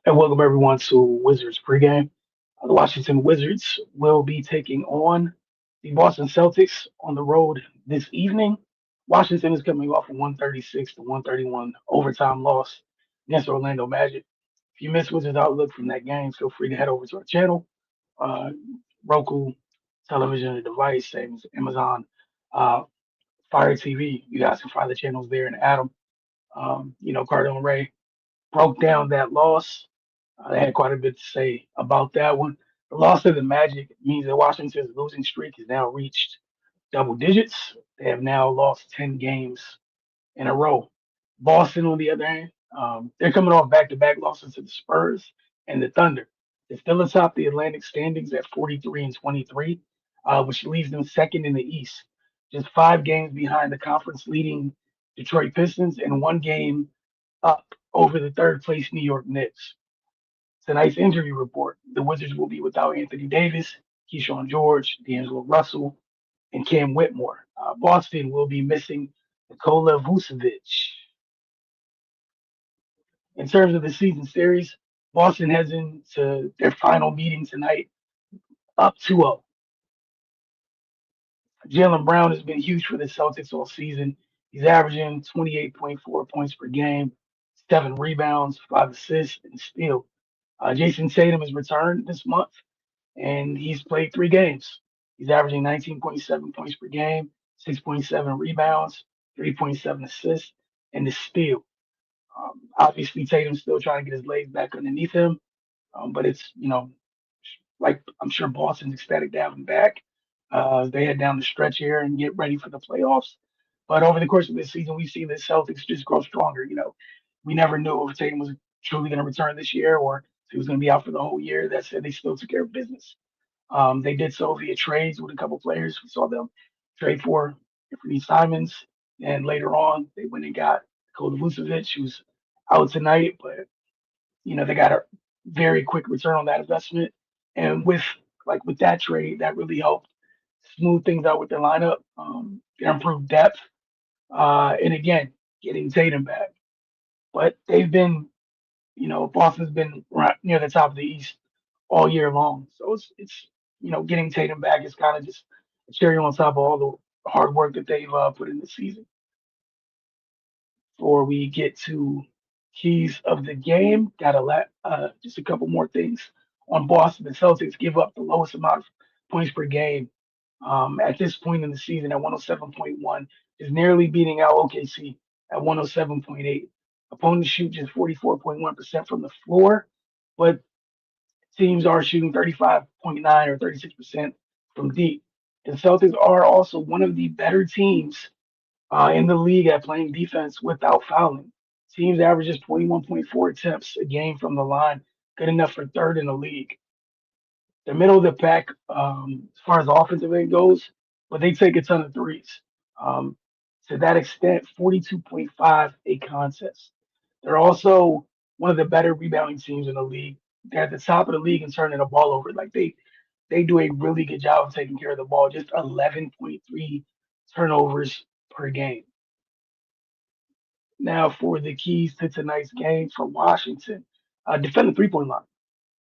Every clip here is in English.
And welcome everyone to Wizards pregame. The Washington Wizards will be taking on the Boston Celtics on the road this evening. Washington is coming off a 136 to 131 overtime loss against Orlando Magic. If you missed Wizards Outlook from that game, feel free to head over to our channel, uh, Roku, television, or device, same as Amazon, uh, Fire TV. You guys can find the channels there. And Adam, Cardone Ray broke down that loss. They had quite a bit to say about that one. The loss of the Magic means that Washington's losing streak has now reached double digits. They have now lost 10 games in a row. Boston, on the other hand, they're coming off back-to-back losses to the Spurs and the Thunder. They're still atop the Atlantic standings at 43 and 23, which leaves them second in the East, just 5 games behind the conference leading Detroit Pistons and 1 game up over the third place New York Knicks. Tonight's injury report: the Wizards will be without Anthony Davis, Keyshawn George, D'Angelo Russell, and Cam Whitmore. Boston will be missing Nikola Vucevic. In terms of the season series, Boston heads into their final meeting tonight up 2-0. Jalen Brown has been huge for the Celtics all season. He's averaging 28.4 points per game, 7 rebounds, 5 assists, and a steal. Jason Tatum has returned this month, and he's played 3 games. He's averaging 19.7 points per game, 6.7 rebounds, 3.7 assists, and a steal. Obviously, Tatum's still trying to get his legs back underneath him, but it's, like I'm sure Boston's ecstatic to have him back. They head down the stretch here and get ready for the playoffs. But over the course of this season, we've seen the Celtics just grow stronger. We never knew if Tatum was truly going to return this year or if he was going to be out for the whole year. That said, they still took care of business. They did so via trades with a couple players. We saw them trade for Anthony Simons, and later on they went and got Nikola Vucevic, who's out tonight, but they got a very quick return on that investment. And with that trade, that really helped smooth things out with their lineup, their improved depth, and again, getting Tatum back. But they've been, Boston's been right near the top of the East all year long. So it's getting Tatum back is kind of just a cherry on top of all the hard work that they've put in the season. Before we get to keys of the game, just a couple more things on Boston. The Celtics give up the lowest amount of points per game at this point in the season at 107.1, is nearly beating out OKC at 107.8. Opponents shoot just 44.1% from the floor, but teams are shooting 35.9 or 36% from deep. The Celtics are also one of the better teams in the league at playing defense without fouling. Teams averages 21.4 attempts a game from the line, good enough for third in the league. The middle of the pack, as far as offensive end goes, but they take a ton of threes. Um, to that extent, 42.5 a contest. They're also one of the better rebounding teams in the league. They're at the top of the league in turning the ball over. Like they do a really good job of taking care of the ball. Just 11.3 turnovers per game. Now for the keys to tonight's game for Washington, defend the 3-point line.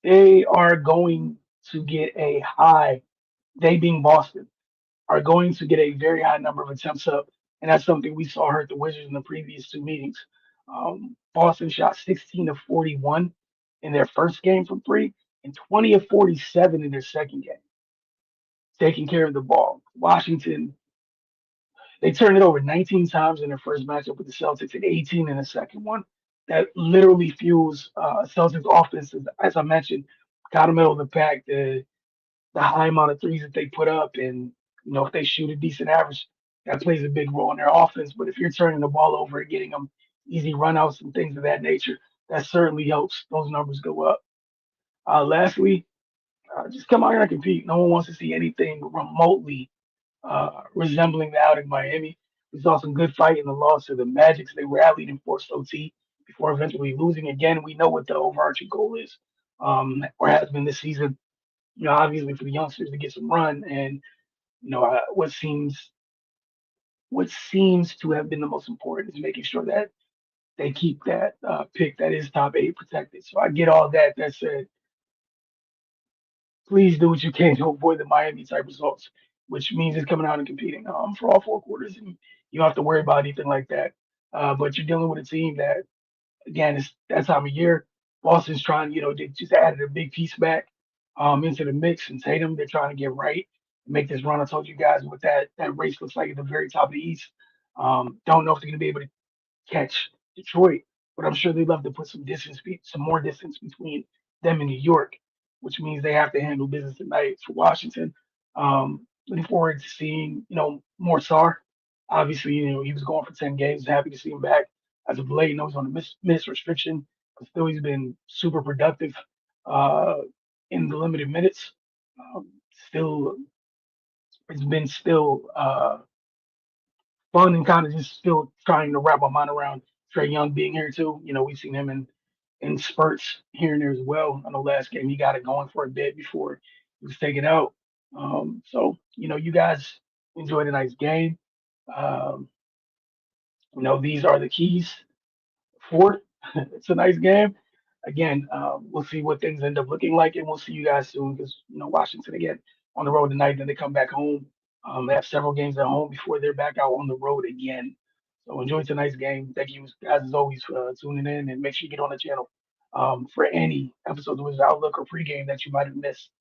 They are going to get a high. They being Boston are going to get a very high number of attempts up, and that's something we saw hurt the Wizards in the previous 2 meetings. Boston shot 16 of 41 in their first game from three, and 20 of 47 in their second game, taking care of the ball. Washington, they turned it over 19 times in their first matchup with the Celtics and 18 in the second one. That literally fuels Celtics offense. As I mentioned, kind of middle of the pack. The high amount of threes that they put up, and if they shoot a decent average, that plays a big role in their offense. But if you're turning the ball over and getting them easy runouts and things of that nature, that certainly helps those numbers go up. Lastly, just come out here and compete. No one wants to see anything remotely resembling the out in Miami. We saw some good fight in the loss to the Magic. They rallied and forced OT before eventually losing again. We know what the overarching goal is, or has been this season. Obviously for the youngsters to get some run, and what seems to have been the most important is making sure that they keep that pick that is top 8 protected. So I get all that. That said, please do what you can to avoid the Miami type results, which means it's coming out and competing for all 4 quarters, and you don't have to worry about anything like that. But you're dealing with a team that, again, it's that time of year. Boston's trying, they just added a big piece back into the mix, and Tatum, they're trying to get right and make this run. I told you guys what that race looks like at the very top of the East. Don't know if they're going to be able to catch Detroit, but I'm sure they'd love to put some more distance between them and New York, which means they have to handle business tonight for Washington. Looking forward to seeing, more Sar. Obviously, he was going for 10 games. Happy to see him back as of late. I know he's on a miss restriction, but still he's been super productive uh, in the limited minutes. Still, it's been still fun and kind of just still trying to wrap my mind around Trey Young being here too. We've seen him in spurts here and there as well. I know last game he got it going for a bit before he was taken out. So you guys enjoyed a nice game. Um, these are the keys for it. It's a nice game. Again, we'll see what things end up looking like, and we'll see you guys soon because Washington again on the road tonight. Then they come back home. They have several games at home before they're back out on the road again. So enjoy tonight's game. Thank you guys as always for tuning in, and make sure you get on the channel for any episodes of Wizards Outlook or pregame that you might have missed.